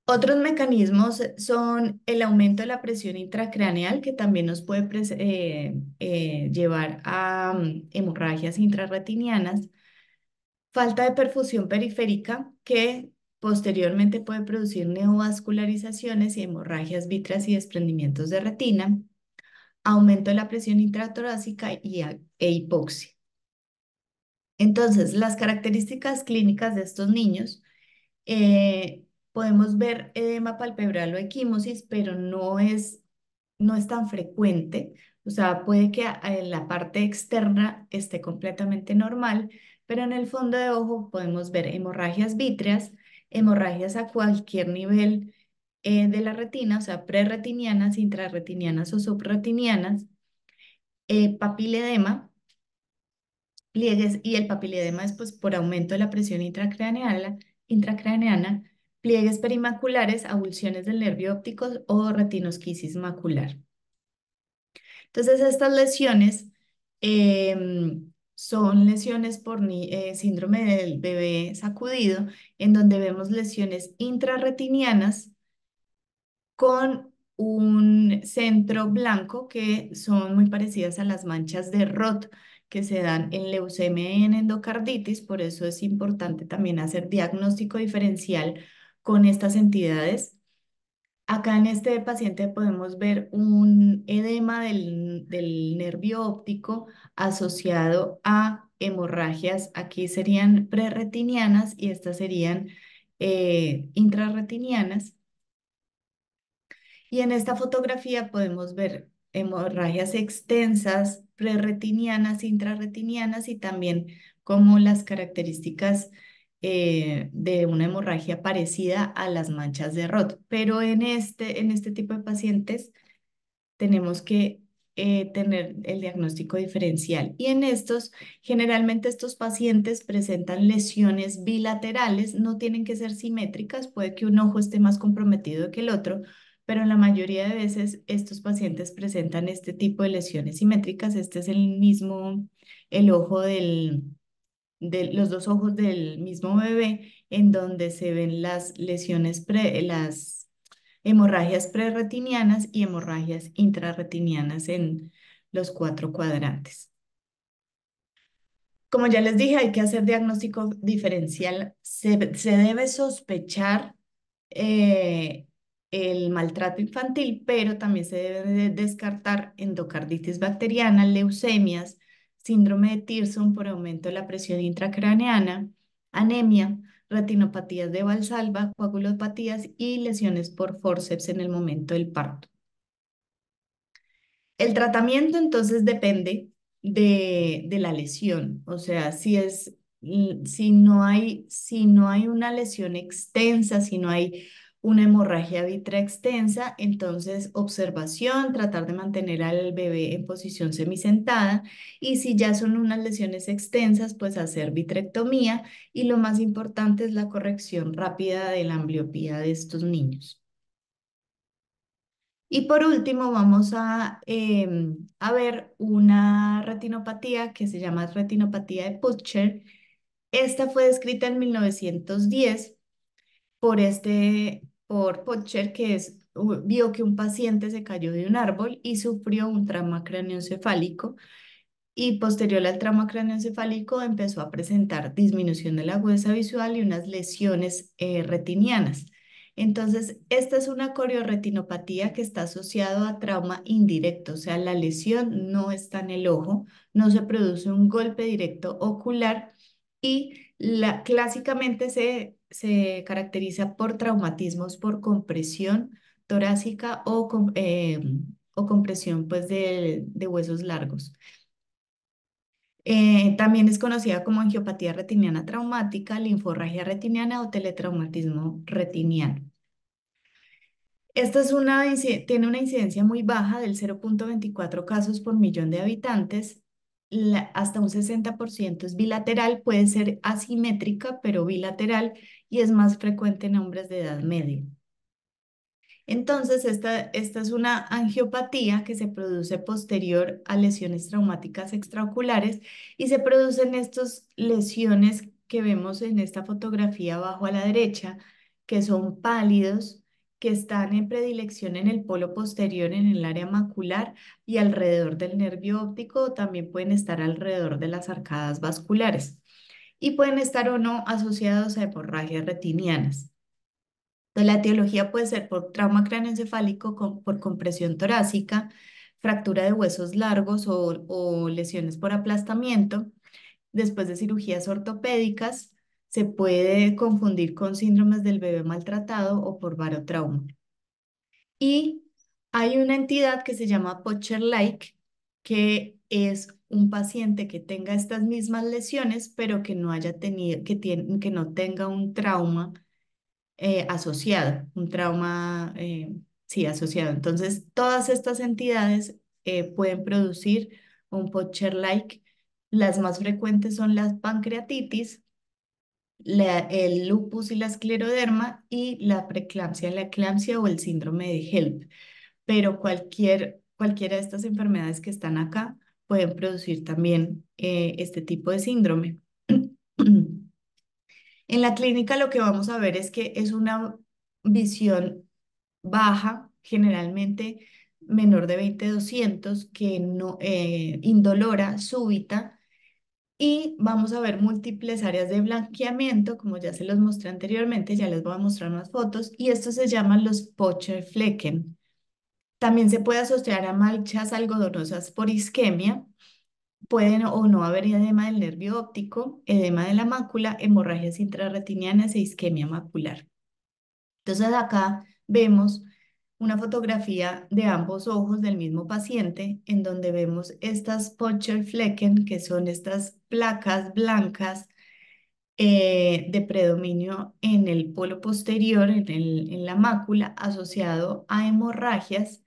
Otros mecanismos son el aumento de la presión intracraneal, que también nos puede llevar a hemorragias intrarretinianas, falta de perfusión periférica, que posteriormente puede producir neovascularizaciones y hemorragias vítreas y desprendimientos de retina, aumento de la presión intratorácica e hipoxia. Entonces, las características clínicas de estos niños, podemos ver edema palpebral o equimosis, pero no es tan frecuente. O sea, puede que en la parte externa esté completamente normal, pero en el fondo de ojo podemos ver hemorragias vítreas, hemorragias a cualquier nivel de la retina, o sea, prerretinianas, intrarretinianas o subretinianas, papiledema, pliegues, y el papiledema es pues por aumento de la presión intracraneana, pliegues perimaculares, avulsiones del nervio óptico o retinosquisis macular. Entonces, estas lesiones son lesiones por síndrome del bebé sacudido, en donde vemos lesiones intrarretinianas con un centro blanco que son muy parecidas a las manchas de Roth que se dan en leucemia y en endocarditis. Por eso es importante también hacer diagnóstico diferencial con estas entidades. Acá en este paciente podemos ver un edema del nervio óptico asociado a hemorragias. Aquí serían prerretinianas y estas serían intrarretinianas. Y en esta fotografía podemos ver hemorragias extensas, prerretinianas, intrarretinianas y también como las características de una hemorragia parecida a las manchas de Roth. Pero en este tipo de pacientes tenemos que tener el diagnóstico diferencial. Y en estos, generalmente estos pacientes presentan lesiones bilaterales, no tienen que ser simétricas, puede que un ojo esté más comprometido que el otro, pero en la mayoría de veces estos pacientes presentan este tipo de lesiones simétricas. Este es el mismo, el ojo de los dos ojos del mismo bebé, en donde se ven las lesiones, las hemorragias prerretinianas y hemorragias intrarretinianas en los cuatro cuadrantes. Como ya les dije, hay que hacer diagnóstico diferencial. Se debe sospechar eh, el maltrato infantil, pero también se debe de descartar endocarditis bacteriana, leucemias, síndrome de Pearson por aumento de la presión intracraneana, anemia, retinopatías de Valsalva, coagulopatías y lesiones por forceps en el momento del parto. El tratamiento entonces depende de la lesión, o sea, si no hay una lesión extensa, si no hay una hemorragia vítrea extensa, entonces observación, tratar de mantener al bebé en posición semisentada, y si ya son unas lesiones extensas, pues hacer vitrectomía, y lo más importante es la corrección rápida de la ambliopía de estos niños. Y por último, vamos a ver una retinopatía que se llama retinopatía de Putcher. Esta fue descrita en 1910 por Putcher, vio que un paciente se cayó de un árbol y sufrió un trauma craneoencefálico, y posterior al trauma craneoencefálico empezó a presentar disminución de la agudeza visual y unas lesiones retinianas. Entonces, esta es una corioretinopatía que está asociado a trauma indirecto, o sea, la lesión no está en el ojo, no se produce un golpe directo ocular, y clásicamente se caracteriza por traumatismos por compresión torácica o compresión pues, de huesos largos. También es conocida como angiopatía retiniana traumática, linforragia retiniana o teletraumatismo retiniano. Tiene una incidencia muy baja del 0,24 casos por millón de habitantes. Hasta un 60% es bilateral, puede ser asimétrica, pero bilateral, y es más frecuente en hombres de edad media. Entonces, esta es una angiopatía que se produce posterior a lesiones traumáticas extraoculares, y se producen estas lesiones que vemos en esta fotografía abajo a la derecha, que son pálidos, que están en predilección en el polo posterior, en el área macular y alrededor del nervio óptico, también pueden estar alrededor de las arcadas vasculares, y pueden estar o no asociados a hemorragias retinianas. Entonces, la etiología puede ser por trauma craneoencefálico, por compresión torácica, fractura de huesos largos o lesiones por aplastamiento. Después de cirugías ortopédicas, se puede confundir con síndromes del bebé maltratado o por barotrauma. Y hay una entidad que se llama Pocher-like, que es un paciente que tenga estas mismas lesiones, pero que no haya tenido, que no tenga un trauma asociado, un trauma, sí, asociado. Entonces, todas estas entidades pueden producir un Pocher-like. Las más frecuentes son la pancreatitis, el lupus y la escleroderma, y la preeclampsia, la eclampsia o el síndrome de HELP. Pero cualquiera de estas enfermedades que están acá pueden producir también este tipo de síndrome. En la clínica lo que vamos a ver es que es una visión baja, generalmente menor de 20/200, que no, indolora, súbita, y vamos a ver múltiples áreas de blanqueamiento, como ya se los mostré anteriormente, ya les voy a mostrar más fotos, y estos se llaman los Pocher-Flecken. También se puede asociar a manchas algodonosas por isquemia. Pueden o no haber edema del nervio óptico, edema de la mácula, hemorragias intrarretinianas e isquemia macular. Entonces acá vemos una fotografía de ambos ojos del mismo paciente, en donde vemos estas Pocher-Flecken, que son estas placas blancas de predominio en el polo posterior, en la mácula, asociado a hemorragias,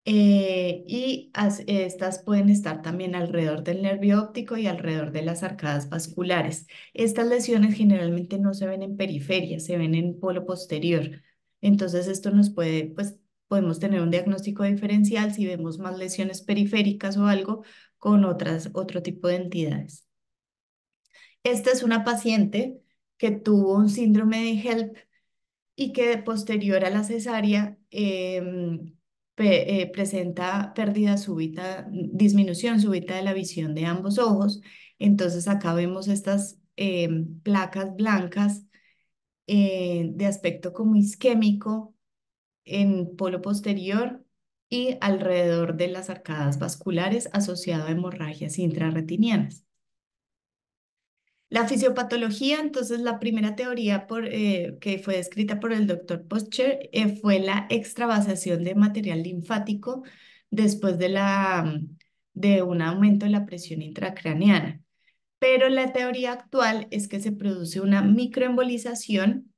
estas pueden estar también alrededor del nervio óptico y alrededor de las arcadas vasculares. Estas lesiones generalmente no se ven en periferia, se ven en polo posterior. Entonces esto nos puede, pues podemos tener un diagnóstico diferencial si vemos más lesiones periféricas o algo con otro tipo de entidades. Esta es una paciente que tuvo un síndrome de HELP y que posterior a la cesárea presenta pérdida súbita, disminución súbita de la visión de ambos ojos. Entonces acá vemos estas placas blancas de aspecto como isquémico en polo posterior y alrededor de las arcadas vasculares asociado a hemorragias intrarretinianas. La fisiopatología, entonces, la primera teoría que fue descrita por el doctor Poscher fue la extravasación de material linfático después de un aumento de la presión intracraneana. Pero la teoría actual es que se produce una microembolización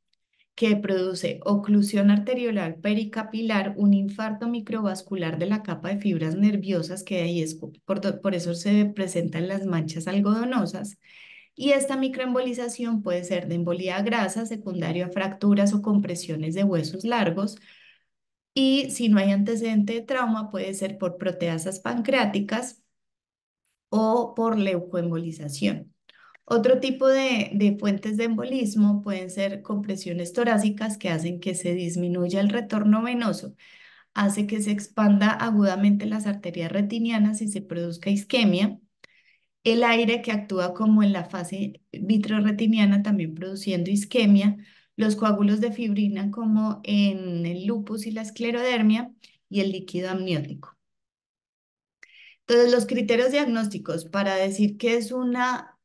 que produce oclusión arteriolar pericapilar, un infarto microvascular de la capa de fibras nerviosas, que ahí es por eso se presentan las manchas algodonosas, y esta microembolización puede ser de embolía grasa, secundario a fracturas o compresiones de huesos largos. Y si no hay antecedente de trauma, puede ser por proteasas pancreáticas o por leucoembolización. Otro tipo de fuentes de embolismo pueden ser compresiones torácicas que hacen que se disminuya el retorno venoso, hace que se expanda agudamente las arterias retinianas y se produzca isquemia. El aire que actúa como en la fase vitrorretiniana, también produciendo isquemia, los coágulos de fibrina como en el lupus y la esclerodermia, y el líquido amniótico. Entonces, los criterios diagnósticos para decir que es una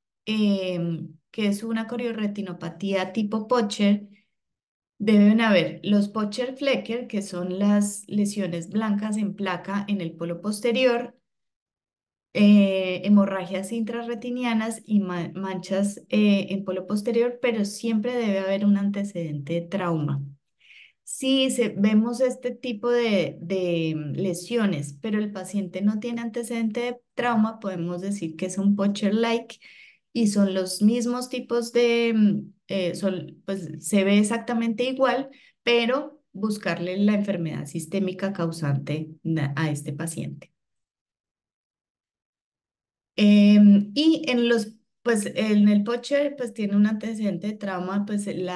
corioretinopatía tipo Pocher, deben haber los Pocher-Flecker, que son las lesiones blancas en placa en el polo posterior, hemorragias intrarretinianas y manchas en polo posterior, pero siempre debe haber un antecedente de trauma. Si vemos este tipo de lesiones, pero el paciente no tiene antecedente de trauma, podemos decir que es un Pocher-like y son los mismos tipos pues se ve exactamente igual, pero buscarle la enfermedad sistémica causante a este paciente. Y pues en el Pocher, pues tiene un antecedente de trauma, pues el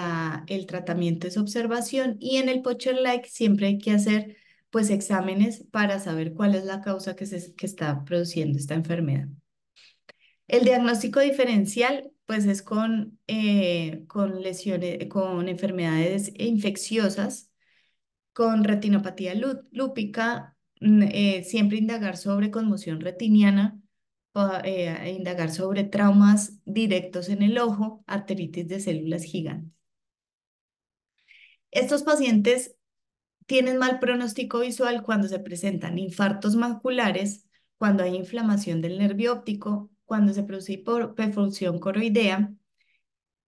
tratamiento es observación, y en el Pocher-like siempre hay que hacer pues exámenes para saber cuál es la causa que está produciendo esta enfermedad. El diagnóstico diferencial pues es con lesiones, con enfermedades infecciosas, con retinopatía lúpica, siempre indagar sobre conmoción retiniana, indagar sobre traumas directos en el ojo, arteritis de células gigantes. Estos pacientes tienen mal pronóstico visual cuando se presentan infartos maculares, cuando hay inflamación del nervio óptico, cuando se produce hiperfunción coroidea,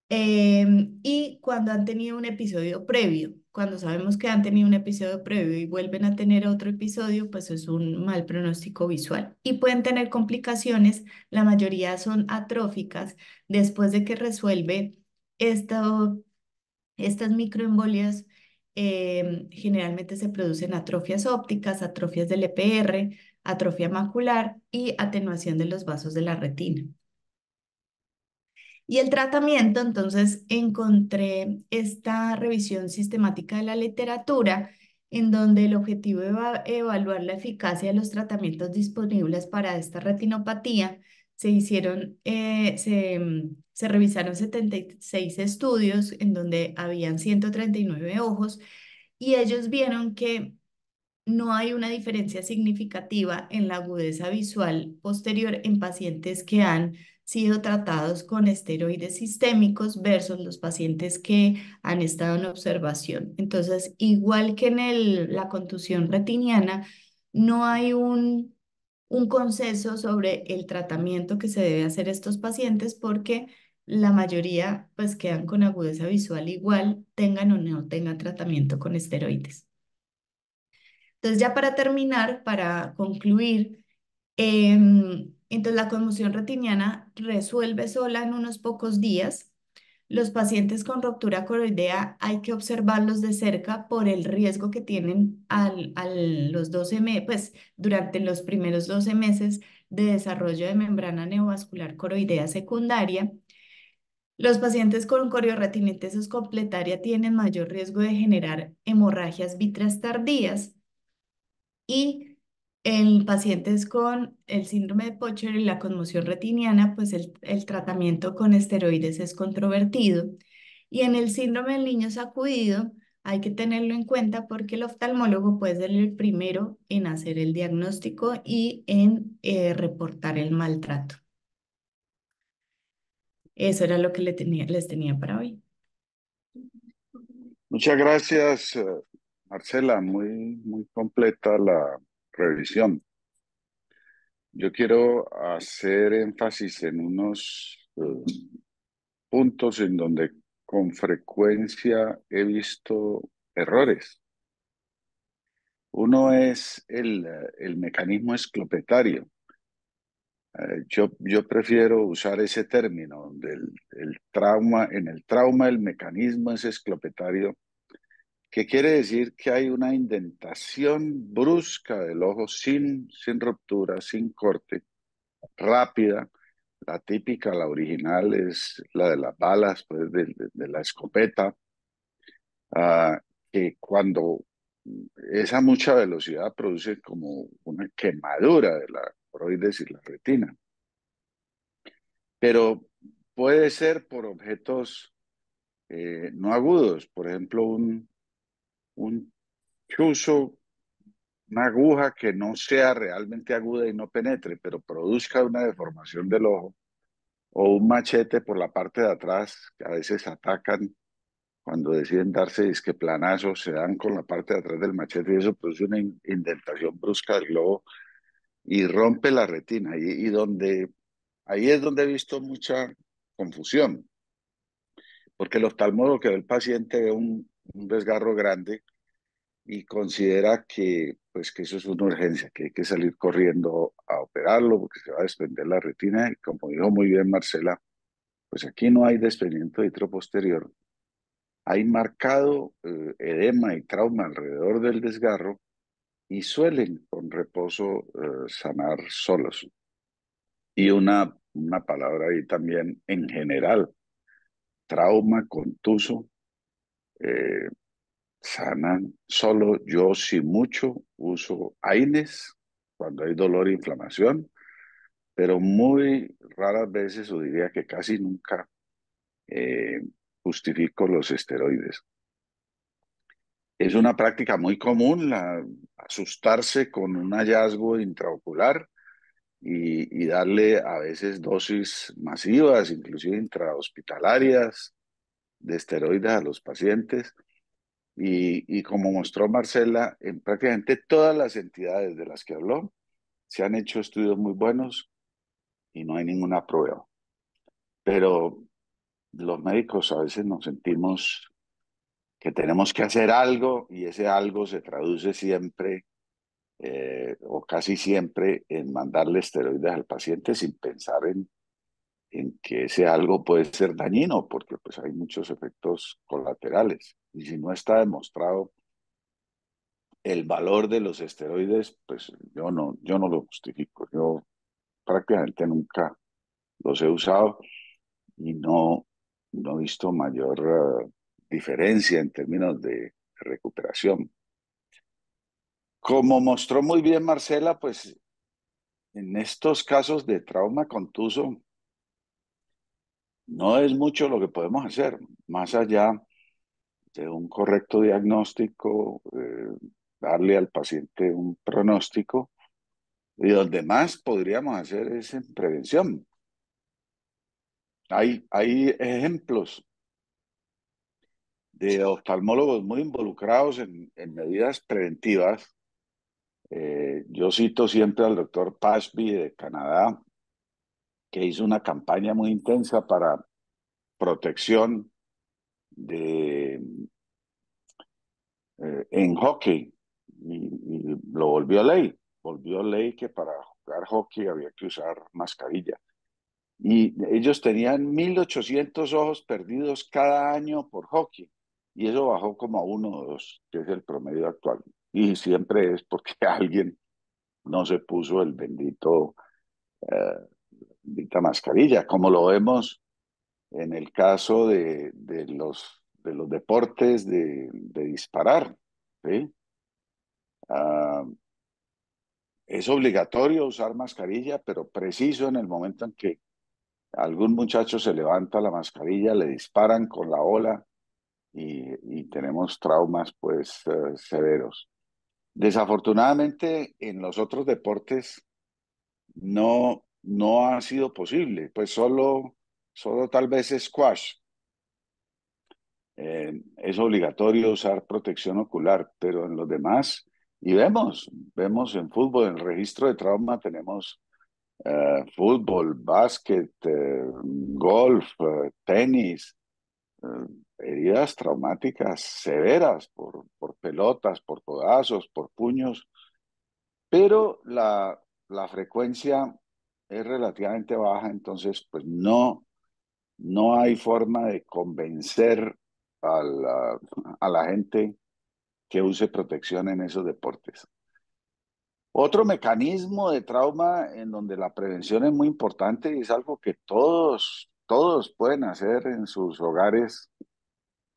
y cuando han tenido un episodio previo. Cuando sabemos que han tenido un episodio previo y vuelven a tener otro episodio, pues es un mal pronóstico visual. Y pueden tener complicaciones, la mayoría son atróficas, después de que resuelve estas microembolias. Generalmente se producen atrofias ópticas, atrofias del EPR, atrofia macular y atenuación de los vasos de la retina. Y el tratamiento, entonces encontré esta revisión sistemática de la literatura en donde el objetivo era evaluar la eficacia de los tratamientos disponibles para esta retinopatía. Se revisaron 76 estudios en donde habían 139 ojos y ellos vieron que no hay una diferencia significativa en la agudeza visual posterior en pacientes que han sido tratados con esteroides sistémicos versus los pacientes que han estado en observación. Entonces, igual que en la contusión retiniana, no hay un consenso sobre el tratamiento que se debe hacer a estos pacientes porque la mayoría pues quedan con agudeza visual igual, tengan o no tengan tratamiento con esteroides. Entonces, ya para terminar, para concluir, entonces la conmoción retiniana resuelve sola en unos pocos días. Los pacientes con ruptura coroidea hay que observarlos de cerca por el riesgo que tienen los 12 meses, pues durante los primeros 12 meses de desarrollo de membrana neovascular coroidea secundaria. Los pacientes con corioretinitis completaria tienen mayor riesgo de generar hemorragias vítreas tardías. Y en pacientes con el síndrome de Pocher y la conmoción retiniana, pues el tratamiento con esteroides es controvertido. Y en el síndrome del niño sacudido, hay que tenerlo en cuenta porque el oftalmólogo puede ser el primero en hacer el diagnóstico y en reportar el maltrato. Eso era lo que les tenía para hoy. Muchas gracias, Marcela. Muy, muy completa la revisión. Yo quiero hacer énfasis en unos puntos en donde con frecuencia he visto errores. Uno es el mecanismo esclopetario. Yo prefiero usar ese término del el trauma. En el trauma el mecanismo es esclopetario, que quiere decir que hay una indentación brusca del ojo sin ruptura, sin corte, rápida. La típica, la original, es la de las balas, pues, de la escopeta, ah, que cuando esa mucha velocidad produce como una quemadura de la coroides y la retina. Pero puede ser por objetos no agudos, por ejemplo, un chuzo, una aguja que no sea realmente aguda y no penetre, pero produzca una deformación del ojo, o un machete por la parte de atrás, que a veces atacan cuando deciden darse disque planazos, se dan con la parte de atrás del machete y eso produce una indentación brusca del globo y rompe la retina. Ahí es donde he visto mucha confusión, porque el oftalmólogo que ve el paciente ve un desgarro grande y considera que, pues, que eso es una urgencia, que hay que salir corriendo a operarlo porque se va a desprender la retina. Y como dijo muy bien Marcela, pues aquí no hay desprendimiento de vitro posterior, hay marcado edema y trauma alrededor del desgarro y suelen con reposo sanar solos. Y una palabra ahí también en general, trauma, contuso, eh, sanan solo. Yo si mucho uso AINES cuando hay dolor e inflamación, pero muy raras veces, o diría que casi nunca, eh, justifico los esteroides. Es una práctica muy común asustarse con un hallazgo intraocular y darle a veces dosis masivas, inclusive intrahospitalarias, de esteroides a los pacientes. Y como mostró Marcela, en prácticamente todas las entidades de las que habló, se han hecho estudios muy buenos y no hay ninguna prueba. Pero los médicos a veces nos sentimos que tenemos que hacer algo y ese algo se traduce siempre o casi siempre en mandarle esteroides al paciente sin pensar en que ese algo puede ser dañino, porque pues hay muchos efectos colaterales. Y si no está demostrado el valor de los esteroides, pues yo no lo justifico. Yo prácticamente nunca los he usado y no he visto mayor diferencia en términos de recuperación. Como mostró muy bien Marcela, pues en estos casos de trauma contuso, no es mucho lo que podemos hacer, más allá de un correcto diagnóstico, darle al paciente un pronóstico, y donde más podríamos hacer es en prevención. Hay ejemplos de oftalmólogos muy involucrados en medidas preventivas. Yo cito siempre al doctor Pashby de Canadá, que hizo una campaña muy intensa para protección de, en hockey y lo volvió ley que para jugar hockey había que usar mascarilla. Y ellos tenían 1.800 ojos perdidos cada año por hockey y eso bajó como a uno o dos, que es el promedio actual. Y siempre es porque alguien no se puso el eh, bendita mascarilla, como lo vemos en el caso de los deportes de disparar, ¿sí? Ah, es obligatorio usar mascarilla, pero preciso en el momento en que algún muchacho se levanta la mascarilla, le disparan con la ola y tenemos traumas pues severos. Desafortunadamente en los otros deportes no ha sido posible, pues solo tal vez squash. Es obligatorio usar protección ocular, pero en los demás, y vemos en fútbol, en el registro de trauma tenemos fútbol, básquet, golf, tenis, eh, heridas traumáticas severas por pelotas, por codazos, por puños, pero la frecuencia es relativamente baja, entonces pues no hay forma de convencer a la gente que use protección en esos deportes. Otro mecanismo de trauma en donde la prevención es muy importante y es algo que todos pueden hacer en sus hogares,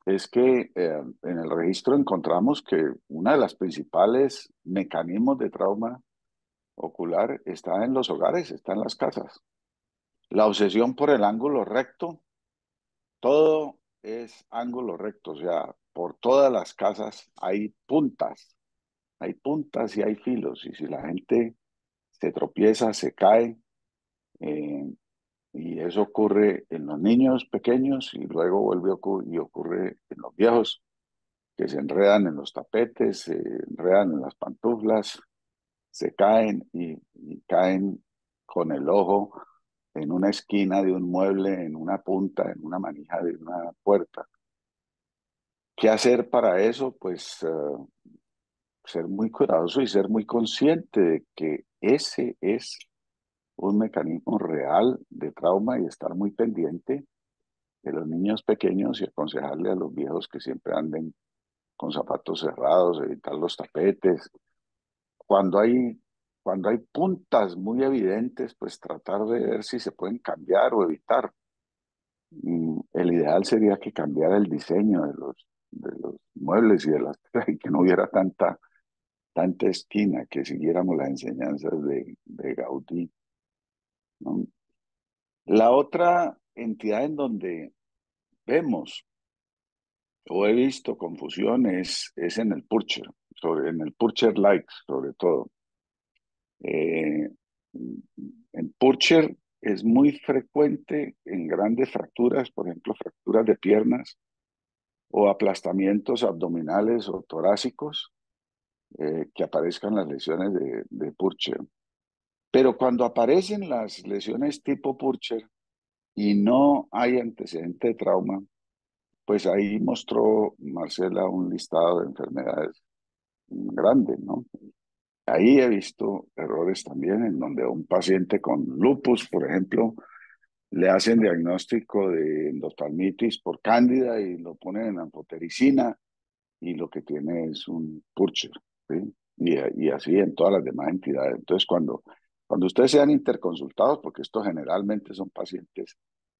es que en el registro encontramos que una de las principales mecanismos de trauma ocular está en los hogares, está en las casas. La obsesión por el ángulo recto, todo es ángulo recto, o sea, por todas las casas hay puntas y hay filos, y si la gente se tropieza, se cae, eh, y eso ocurre en los niños pequeños y luego vuelve a ocurrir y ocurre en los viejos que se enredan en los tapetes, se enredan en las pantuflas, se caen y caen con el ojo en una esquina de un mueble, en una punta, en una manija de una puerta. ¿Qué hacer para eso? Pues ser muy cuidadoso y ser muy consciente de que ese es un mecanismo real de trauma y estar muy pendiente de los niños pequeños y aconsejarle a los viejos que siempre anden con zapatos cerrados, evitar los tapetes. Cuando hay, cuando hay puntas muy evidentes, pues tratar de ver si se pueden cambiar o evitar. El ideal sería que cambiara el diseño de los muebles y y que no hubiera tanta esquina, que siguiéramos las enseñanzas de Gaudí, ¿no? La otra entidad en donde vemos o he visto confusión es en el Purcher, en el Purcher Like, sobre todo. Eh, en Purcher es muy frecuente en grandes fracturas, por ejemplo, fracturas de piernas o aplastamientos abdominales o torácicos, que aparezcan las lesiones de Purcher. Pero cuando aparecen las lesiones tipo Purcher y no hay antecedente de trauma, pues ahí mostró Marcela un listado de enfermedades grande, ¿no? Ahí he visto errores también en donde a un paciente con lupus, por ejemplo, le hacen diagnóstico de endoftalmitis por cándida y lo ponen en anfotericina y lo que tiene es un Purcher, ¿sí? Y así en todas las demás entidades. Entonces, cuando ustedes sean interconsultados, porque estos generalmente son pacientes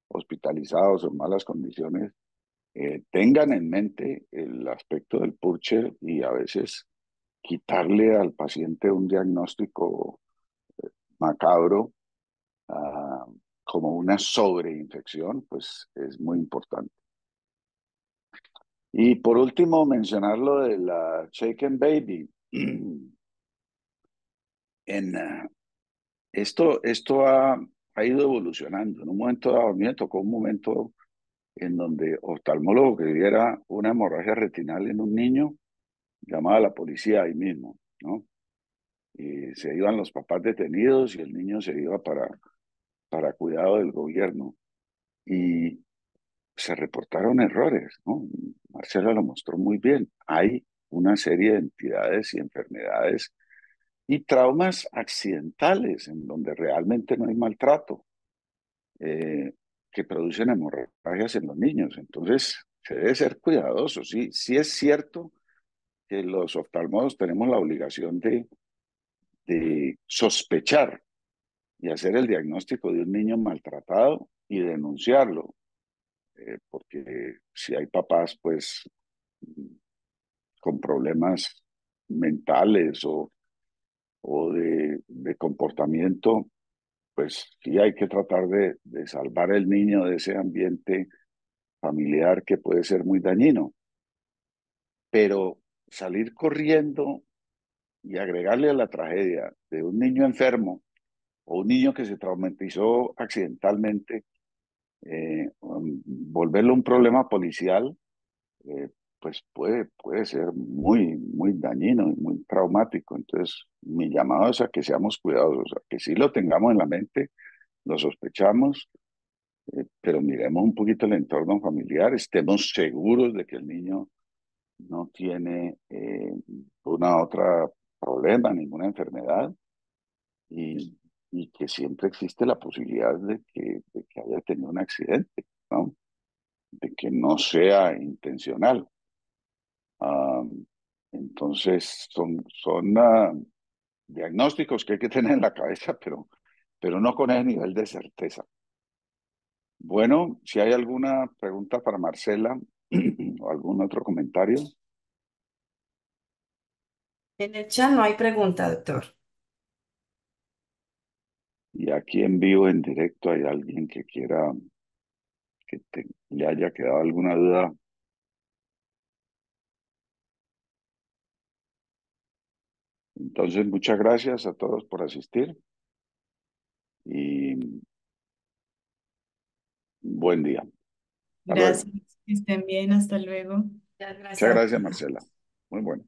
hospitalizados o en malas condiciones, tengan en mente el aspecto del Purcher y a veces quitarle al paciente un diagnóstico macabro, ah, como una sobreinfección, pues es muy importante. Y por último, mencionar lo de la Shaken Baby. Esto ha ido evolucionando. En un momento dado, a mí me tocó un momento en donde oftalmólogo que viera una hemorragia retinal en un niño, llamaba a la policía ahí mismo, ¿no? Y se iban los papás detenidos y el niño se iba para cuidado del gobierno. Y se reportaron errores, ¿no? Marcela lo mostró muy bien. Hay una serie de entidades y enfermedades y traumas accidentales en donde realmente no hay maltrato, eh, que producen hemorragias en los niños. Entonces, se debe ser cuidadoso. Sí, sí es cierto que los oftalmólogos tenemos la obligación de sospechar y hacer el diagnóstico de un niño maltratado y denunciarlo, porque si hay papás, pues, con problemas mentales o de comportamiento, pues sí hay que tratar de salvar el niño de ese ambiente familiar que puede ser muy dañino. Pero salir corriendo y agregarle a la tragedia de un niño enfermo o un niño que se traumatizó accidentalmente, volverlo un problema policial, eh, pues puede ser muy dañino y muy traumático. Entonces, mi llamado es a que seamos cuidadosos, a que sí lo tengamos en la mente, lo sospechamos, pero miremos un poquito el entorno familiar, estemos seguros de que el niño no tiene una otra problema, ninguna enfermedad, y, y que siempre existe la posibilidad de que haya tenido un accidente, ¿no? De que no sea intencional. Ah, entonces, son diagnósticos que hay que tener en la cabeza, pero no con ese nivel de certeza. Bueno, si hay alguna pregunta para Marcela o algún otro comentario, En el chat no hay pregunta, doctor. y aquí en vivo, en directo, hay alguien que quiera le haya quedado alguna duda. Entonces, muchas gracias a todos por asistir y buen día. Hasta luego. Gracias, que estén bien, hasta luego. Muchas Muchas gracias, gracias, doctor. Marcela. Muy bueno.